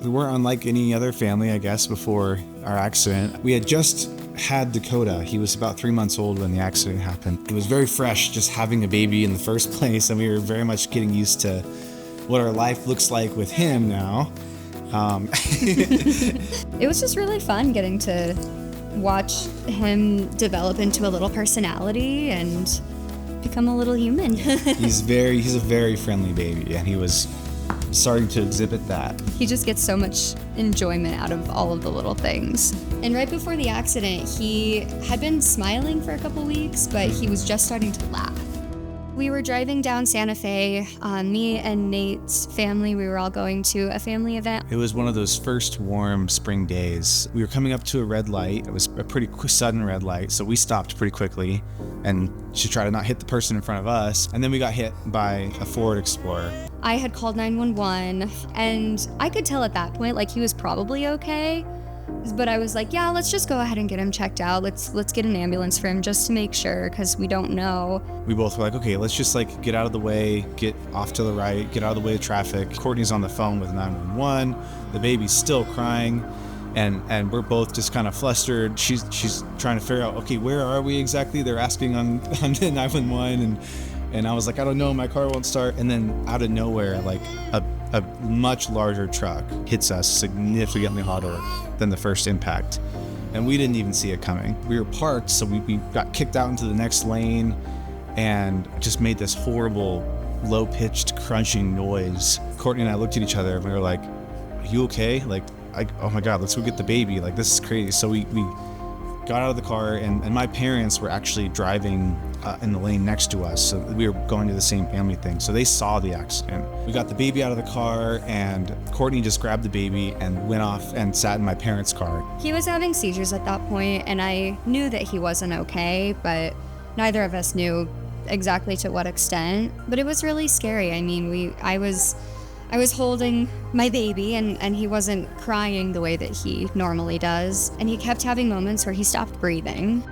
We weren't unlike any other family, I guess, before our accident. We had just had Dakota. He was about 3 months old when the accident happened. It was very fresh just having a baby in the first place, and we were very much getting used to what our life looks like with him now. It was just really fun getting to watch him develop into a little personality and become a little human. He's a very friendly baby, and he was starting to exhibit that. He just gets so much enjoyment out of all of the little things. And right before the accident, he had been smiling for a couple weeks, but he was just starting to laugh. We were driving down Santa Fe. Me and Nate's family, we were all going to a family event. It was one of those first warm spring days. We were coming up to a red light. It was a pretty sudden red light, so we stopped pretty quickly and to try to not hit the person in front of us. And then we got hit by a Ford Explorer. I had called 911, and I could tell at that point, like, he was probably okay. But I was like, yeah, let's just go ahead and get him checked out. Let's get an ambulance for him just to make sure, because we don't know. We both were like, okay, let's just get out of the way, get off to the right, get out of the way of traffic. Courtney's on the phone with 911. The baby's still crying, and we're both just kind of flustered. She's trying to figure out, okay, where are we exactly? They're asking on 911, and I was like, I don't know, my car won't start. And then out of nowhere, a much larger truck hits us significantly harder than the first impact. And we didn't even see it coming. We were parked, so we got kicked out into the next lane and just made this horrible, low-pitched, crunching noise. Courtney and I looked at each other and we were like, are you okay? Oh my God, let's go get the baby. This is crazy. So we got out of the car, and my parents were actually driving in the lane next to us, so we were going to the same family thing, so they saw the accident. We got the baby out of the car, and Courtney just grabbed the baby and went off and sat in my parents' car. He was having seizures at that point, and I knew that he wasn't okay, but neither of us knew exactly to what extent. But it was really scary. I mean, I was holding my baby, and he wasn't crying the way that he normally does, and he kept having moments where he stopped breathing.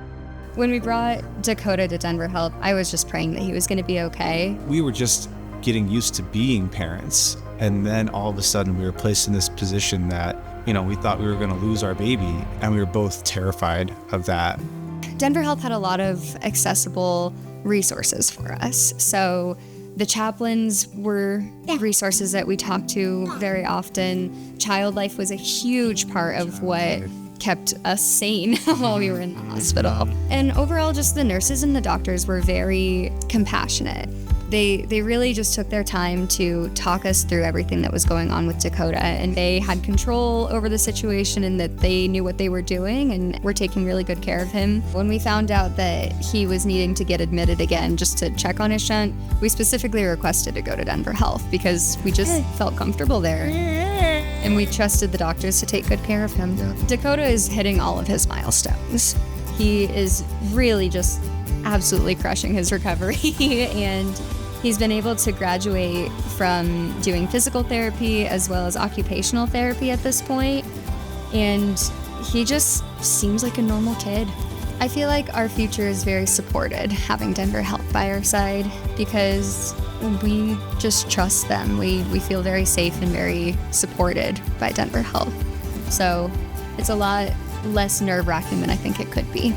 When we brought Dakota to Denver Health, I was just praying that he was going to be okay. We were just getting used to being parents, and then all of a sudden we were placed in this position that, we thought we were going to lose our baby, and we were both terrified of that. Denver Health had a lot of accessible resources for us. So the chaplains were resources that we talked to very often. Child life was a huge part of what kept us sane while we were in the hospital. And overall, just the nurses and the doctors were very compassionate. They really just took their time to talk us through everything that was going on with Dakota, and they had control over the situation and that they knew what they were doing and were taking really good care of him. When we found out that he was needing to get admitted again just to check on his shunt, we specifically requested to go to Denver Health because we just felt comfortable there. And we trusted the doctors to take good care of him. Dakota is hitting all of his milestones. He is really just absolutely crushing his recovery, and he's been able to graduate from doing physical therapy as well as occupational therapy at this point, and he just seems like a normal kid. I feel like our future is very supported having Denver Health by our side because we just trust them. We feel very safe and very supported by Denver Health. So it's a lot less nerve-wracking than I think it could be.